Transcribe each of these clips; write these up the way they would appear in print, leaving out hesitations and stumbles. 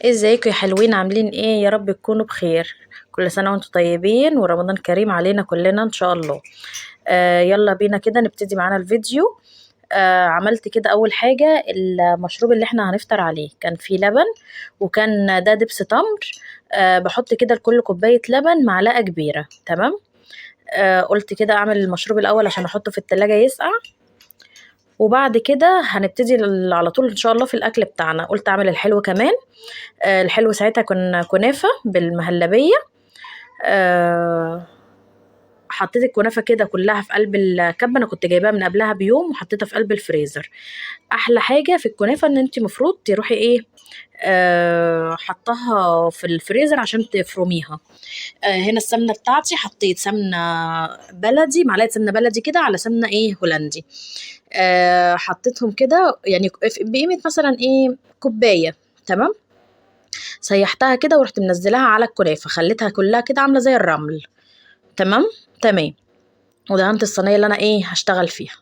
ازيكم يا حلوين؟ عاملين ايه؟ يا رب تكونوا بخير. كل سنة وانتم طيبين ورمضان كريم علينا كلنا ان شاء الله. يلا بينا كده نبتدي معانا الفيديو. عملت كده اول حاجة المشروب اللي احنا هنفطر عليه، كان فيه لبن وكان ده دبس تمر. بحط كده لكل كوباية لبن معلقة كبيرة. تمام. قلت كده اعمل المشروب الاول عشان احطه في التلاجة يسقع، وبعد كده هنبتدي على طول ان شاء الله في الاكل بتاعنا. قلت اعمل الحلو كمان. الحلو ساعتها كنا كنافة بالمهلبية. آه، حطيت الكنافة كده كلها في قلب الكبة، انا كنت جايباها من قبلها بيوم وحطيتها في قلب الفريزر. احلى حاجة في الكنافة ان انت مفروض تروحي ايه، حطها في الفريزر عشان تفرميها. هنا السمنة بتاعتي حطيت سمنة بلدي، معلقة سمنة بلدي كده على سمنة ايه هولندي. حطيتهم كده يعني بقيمة مثلا ايه كوباية. تمام. سيحتها كده ورحت منزلاها على الكنافة، خليتها كلها كده عاملة زي الرمل. تمام. تمام. ودهنت الصينية اللي انا ايه هشتغل فيها.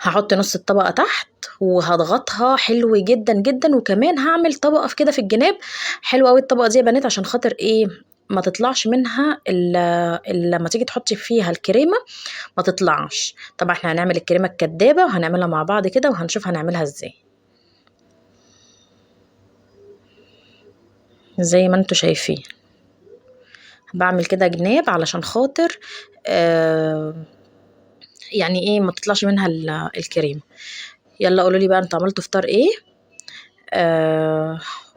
هحط نص الطبقة تحت وهضغطها حلو جدا جدا، وكمان هعمل طبقة في كده في الجناب. حلوة قوي الطبقة دي يا بنات، عشان خاطر ايه ما تطلعش منها لما تيجي تحطي فيها الكريمة ما تطلعش. طبعا احنا هنعمل الكريمة الكدابة وهنعملها مع بعض كده وهنشوف هنعملها ازاي. زي ما انتوا شايفين بعمل كده جناب علشان خاطر آه يعني ايه ما تطلعش منها الكريمة. يلا قولوا لي بقى انتوا عملتوا فطار ايه.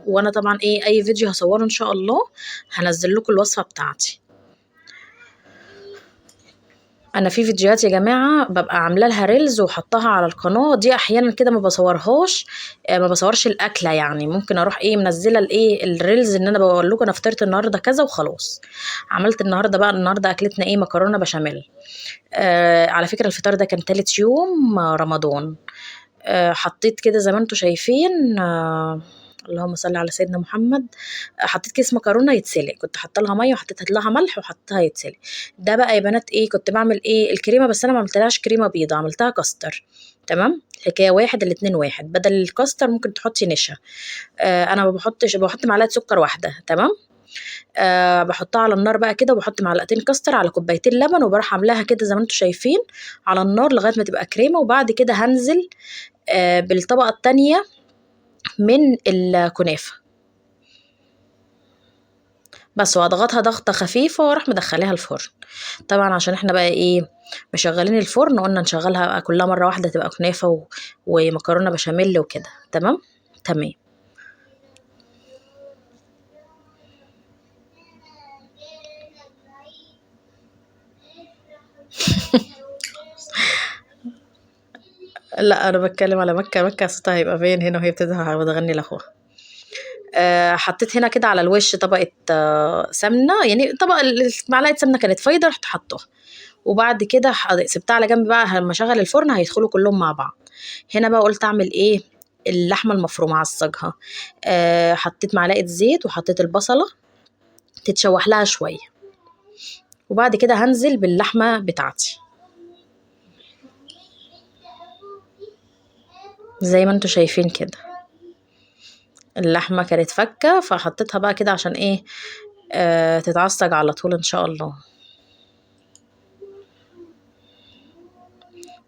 وانا طبعا ايه اي فيديو هصوره ان شاء الله هنزل لكم الوصفة بتاعتي. انا في فيديوهات يا جماعه ببقى عامله لها ريلز وحطها على القناه دي، احيانا كده ما بصورهاش. ما بصورش الاكله، يعني ممكن اروح ايه منزله الايه الريلز ان انا بقول لكم انا فطرت النهارده كذا وخلاص. عملت النهارده بقى، النهارده اكلتنا ايه مكرونه بشاميل. على فكره الفطار ده كان تالت يوم رمضان. حطيت كده زي ما انتم شايفين. اللهم صل على سيدنا محمد. حطيت كيس مكرونه يتسلق، كنت حاطه لها ميه وحطيت لها ملح وحطيتها يتسلق. ده بقى يا بنات ايه كنت بعمل ايه الكريمه، بس انا ما عملتلهاش كريمه بيضه، عملتها كاستر. تمام. حكايه واحد الاتنين واحد، بدل الكاستر ممكن تحطي نشا. انا ما بحطش، بحط معلقه سكر واحده. تمام. بحطها على النار بقى كده، وبحط معلقتين كاستر على كوبايتين لبن، وبروح عاملاها كده زي ما انتم شايفين على النار لغايه ما تبقى كريمه. وبعد كده هنزل بالطبقة التانية من الكنافة بس، وهضغطها ضغطة خفيفة واروح مدخلاها الفرن. طبعا عشان احنا بقى ايه مشغلين الفرن، قلنا نشغلها بقى كلها مرة واحدة تبقى كنافة ومكرونة بشاميل وكده. تمام. تمام. لا انا بتكلم على مكة، مكة صوتها هيبقى باين هنا وهي بتغني لاخوها. حطيت هنا كده على الوش طبقة سمنة، يعني طبقة معلقة سمنة كانت فايضة رحت حطها. وبعد كده سبتها على جنب بقى لما اشغل الفرن هيدخلوا كلهم مع بعض. هنا بقى قلت اعمل ايه اللحمة المفرومة اعصجها. حطيت معلقة زيت وحطيت البصلة تتشوح لها شوية، وبعد كده هنزل باللحمة بتاعتي زي ما انتوا شايفين كده. اللحمة كانت فكة فحطيتها بقى كده عشان ايه تتعصج على طول ان شاء الله.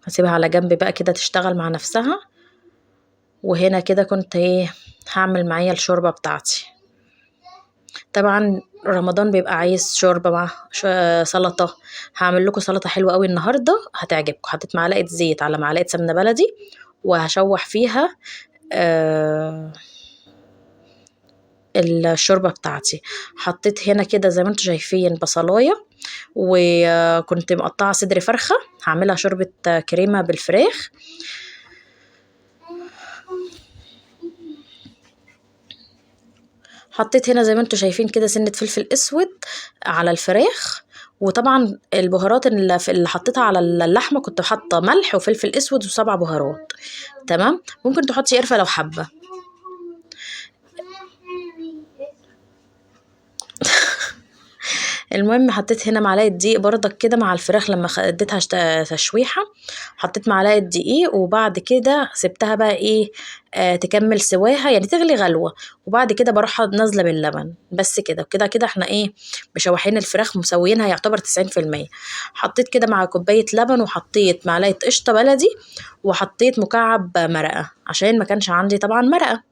هسيبها على جنب بقى كده تشتغل مع نفسها. وهنا كده كنت ايه هعمل معايا الشوربة بتاعتي. طبعا رمضان بيبقى عايز شوربة مع سلطة. هعمل لكم سلطة حلوة قوي النهاردة هتعجبكم. حطيت معلقة زيت على معلقة سمنة بلدي وهشوح فيها الشوربة بتاعتي. حطيت هنا كده زي ما انتم شايفين بصلاية، وكنت مقطعة صدر فرخة هعملها شوربة كريمة بالفراخ. حطيت هنا زي ما انتم شايفين كده سنة فلفل اسود على الفراخ. وطبعا البهارات اللي حطيتها على اللحمة كنت حاطة ملح وفلفل اسود وسبع بهارات. تمام. ممكن تحطي قرفة لو حابة. المهم حطيت هنا معلقة دقيق برضك كده مع الفراخ لما اديتها تشويحة. حطيت معلقة دقيق وبعد كده سبتها بقى ايه تكمل سواها يعني تغلي غلوة. وبعد كده بروح نازلة باللبن بس كده كده كده احنا ايه مشوحين الفراخ مسويينها يعتبر 90%. حطيت كده مع كوباية لبن وحطيت معلقة قشطة بلدي وحطيت مكعب مرقة عشان ما كانش عندي طبعا مرقة.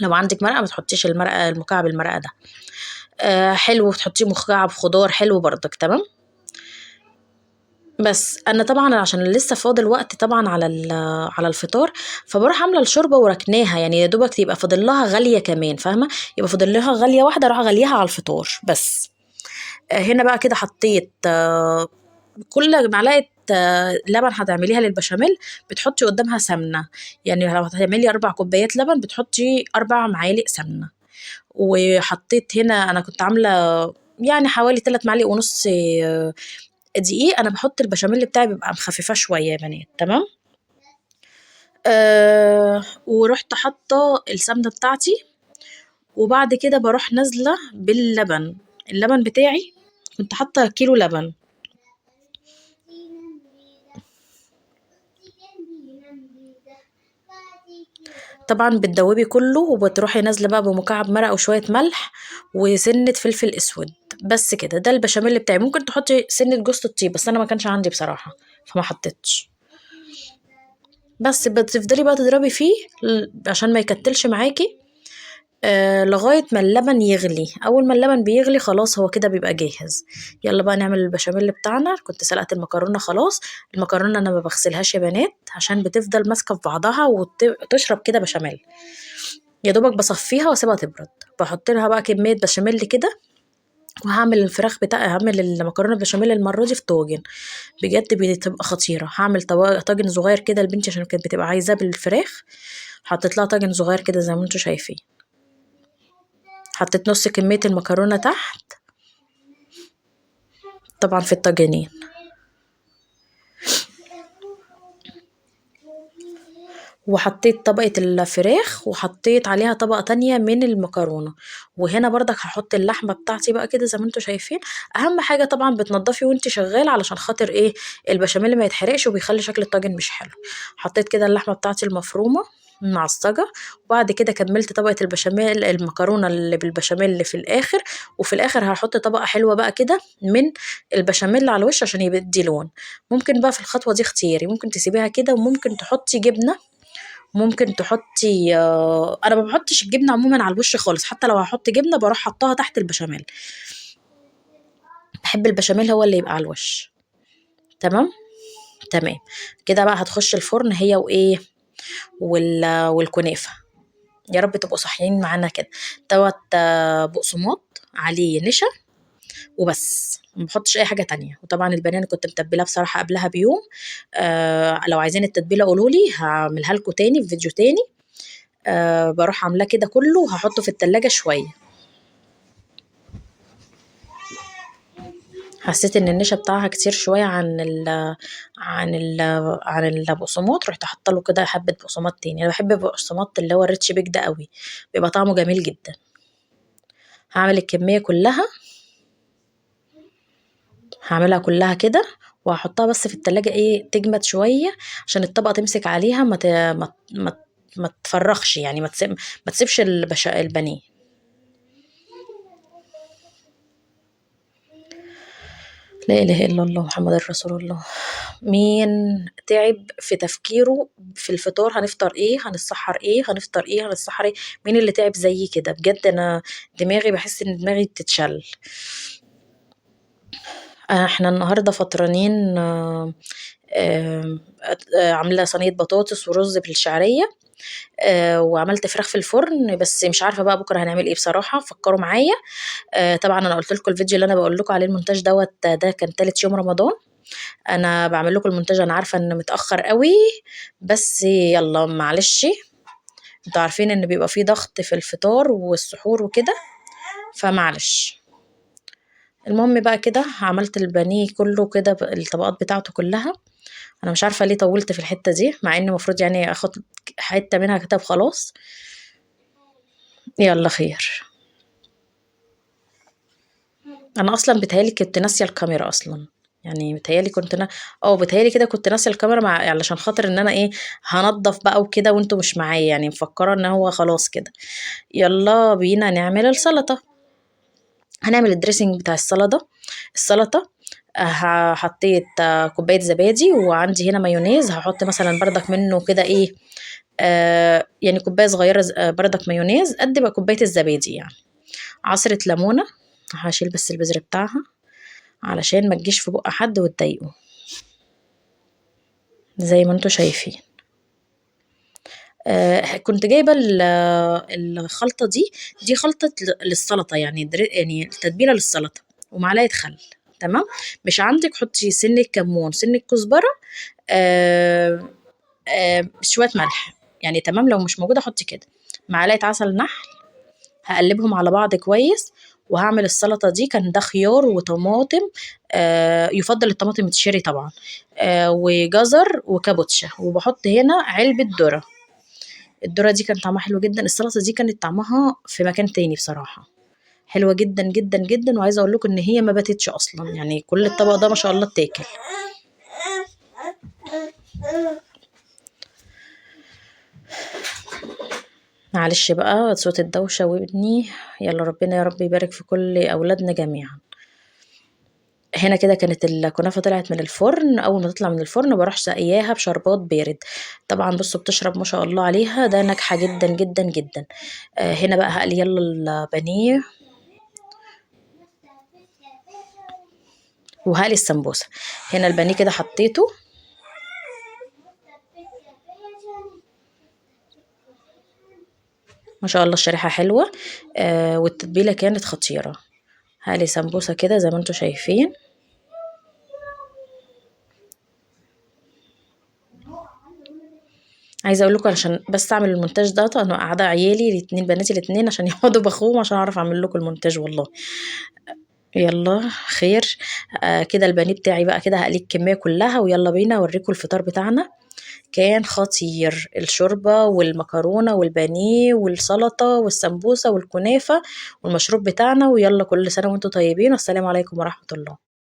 لو عندك مرقة ما تحطيش المرقة المكعب المرقة ده. حلو تحطيه مكعب خضار حلو برضك تمام. بس انا طبعا عشان لسه فاضل وقت طبعا على على الفطار فبروح عامله الشوربه وركناها يعني يا دوبك يبقى فاضل لها غاليه كمان فاهمه. يبقى فاضل لها غاليه واحده اروح اغليها على الفطار بس. هنا بقى كده حطيت كل معلقه لبن هتعمليها للبشاميل بتحطي قدامها سمنه. يعني لو هتعملي 4 كوبايات لبن بتحطي 4 معالق سمنه. وحطيت هنا انا كنت عامله يعني حوالي 3 معالق ونص دقيق. انا بحط البشاميل بتاعي بيبقى مخففاه شويه يا بنات تمام. ورحت حاطه السمنه بتاعتي وبعد كده بروح نازله باللبن. اللبن بتاعي كنت حاطه كيلو لبن. طبعا بتدوبي كله وبتروحي نازله بقى بمكعب مرقه وشويه ملح وسنه فلفل اسود. بس كده ده البشاميل بتاعي. ممكن تحطي سنه جوز الطيب بس انا ما كانش عندي بصراحه فما حطيتش. بس بتفضلي بقى تضربي فيه عشان ما يكتلش معاكي لغاية ما اللبن يغلي. أول ما اللبن بيغلي خلاص هو كده بيبقى جاهز. يلا بقى نعمل البشاميل بتاعنا. كنت سلقت المكرونة خلاص. المكرونة أنا ما بغسلهاش يا بنات عشان بتفضل ماسكة في بعضها وتشرب كده بشاميل. يا دوبك بصفيها واسيبها تبرد. بحط لها بقى كمية بشاميل كده. وهعمل الفراخ بتاعي هعمل المكرونة بشاميل المرة دي في طاجن. بجد بتبقى خطيرة. هعمل طاجن صغير كده لبنتي عشان كانت بتبقى عايزاه بالفراخ. حطيت لها طاجن صغير كده زي ما انتوا شايفين. حطيت نص كمية المكرونة تحت طبعا في الطاجنين. وحطيت طبقة الفراخ وحطيت عليها طبقة تانية من المكرونة. وهنا برضك هحط اللحمة بتاعتي بقى كده زي ما انتوا شايفين. اهم حاجة طبعا بتنضفي وانت شغالة علشان خاطر ايه البشاميل ما يتحرقش وبيخلي شكل الطاجن مش حلو. حطيت كده اللحمة بتاعتي المفرومة معصجة. وبعد كده كملت طبقة البشاميل المكرونة اللي بالبشاميل اللي في الآخر. وفي الآخر هحط طبقة حلوة بقى كده من البشاميل على الوش عشان يدي لون. ممكن بقى في الخطوة دي اختياري ممكن تسيبيها كده وممكن تحطي جبنة. ممكن تحطي انا ما بحطش الجبنه عموما على الوش خالص. حتى لو هحط جبنه بروح حطها تحت البشاميل. بحب البشاميل هو اللي يبقى على الوش. تمام. تمام. كده بقى هتخش الفرن هي وايه والكنافه. يا رب تبقوا صحيين معانا كده. دوت بقسماط عليه نشا وبس ما بحطش اي حاجه تانية. وطبعا البانيه انا كنت متبلاه بصراحه قبلها بيوم. لو عايزين التتبيله قولوا لي هعملها لكم تاني في فيديو تاني. بروح عاملاه كده كله وهحطه في التلاجة شويه. حسيت ان النشا بتاعها كتير شويه عن البقسماط. رحت حاطه له كده حبه بقسماط تاني. انا بحب البقسماط اللي هو الريتش بيك ده قوي. بيبقى طعمه جميل جدا. هعمل الكميه كلها. هعملها كلها كده وهحطها بس في التلاجة ايه تجمد شويه عشان الطبقه تمسك عليها ما تفرخش يعني ما تسيبش البانيه. لا إله إلا الله محمد رسول الله. مين تعب في تفكيره في الفطار هنفطر ايه هنتسحر ايه هنفطر ايه هنتسحر ايه. مين اللي تعب زيي كده بجد. انا دماغي بحس ان دماغي بتتشل. احنا النهارده فطرانين عامله صينيه بطاطس ورز بالشعريه. وعملت فراخ في الفرن بس مش عارفه بقى بكره هنعمل ايه بصراحه فكروا معايا. طبعا انا قلت لكم الفيديو اللي انا بقول لكم عليه المونتاج دوت ده كان تالت يوم رمضان. انا بعمل لكم المونتاج انا عارفه انه متاخر قوي. بس يلا معلش. انتوا عارفين ان بيبقى فيه ضغط في الفطار والسحور وكده فمعلش. المهم بقى كده عملت البانيه كله كده الطبقات بتاعته كلها. انا مش عارفه ليه طولت في الحته دي مع ان المفروض يعني اخد حته منها كده وخلاص. يلا خير. أنا أصلًا بيتهيأ لي كنت ناسية الكاميرا أصلًا، يعني بيتهيأ لي كنت بيتهيأ لي كده كنت ناسية الكاميرا علشان خاطر إن أنا هانضّف بقى وكده وأنتم مش معايا، يعني مفكّرة إن هو خلاص كده. يالّا بينا نعمل السلطة. هنعمل الdressing بتاع السلطة حطيت كوباية زبادي، وعندي هنا مايونيز هاحط مثلًا بردك منه كده يعني كوباية صغيرة بردك مايونيز قد بقى كوباية الزبادي يعني، عصرة ليمونة، هاشيل بس البذر بتاعها علشان ما تجيش في بُق حد وتضايقه، زي ما أنتم شايفين. كنت جايبة الخلطة دي خلطة للسلطة، يعني تتبيلة للسلطة ومعلقة خل، تمام. مش عندِك حطي سِنّة كمون، سِنّة كزبرة، آآ شوية ملح، يعني تمام. لو مش موجودة حطي كده، معلقة عسل نحل، هاقلّبهم على بعض كويس، وهاعمل السلطة دي. كان ده خيار وطماطم، يُفضّل الطماطم الcherry طبعًا، وجزر وكابوتشا، وباحط هنا علبة ذرة. الذرة دي كان طعمها حلو جدًا، السلطة دي كانت طعمها في مكان تاني بصراحة، حلوة جدًا، جدًا، جدًا، وعايزة أقول لكم إن هي ما باتتش أصلًا، يعني كل الطبق ده ما شاء الله اتاكل. معلش بقى صوت الدوشة وابني، يالّا ربنا يا رب يبارك في كل أولادنا جميعًا. هنا كده كانت الكنافة طلعت من الفرن، أول ما تطلع من الفرن باروح ساقياها بشربات بارد، طبعًا بُصّوا بتشرب ما شاء الله عليها، ده ناجحة جدًا، جدًا، جدًا. هنا بقى هاقلي يالّا البانيه وهاقلي السمبوسة. هنا البانيه كده حطيته، ما شاء الله الشريحة حلوة، والتتبيلة كانت خطيرة. هاقلي سمبوسة كده زي ما أنتم شايفين. عايزة أقول لكم علشان بس أعمل المونتاج ده أنا مقعدة عيالي بناتي الاتنين عشان يقعدوا باخوهم عشان أعرف أعمل لكم المونتاج والله. يالّا خير. كده البانيه بتاعي بقى كده هاقليه الكمية كلها، ويالّا بينا أوريكم الفطار بتاعنا. كان خطير، الشوربة والمكرونة والبانيه والسلطة والسمبوسة والكنافة والمشروب بتاعنا، ويالّا كل سنة وأنتم طيبين، والسلام عليكم ورحمة الله.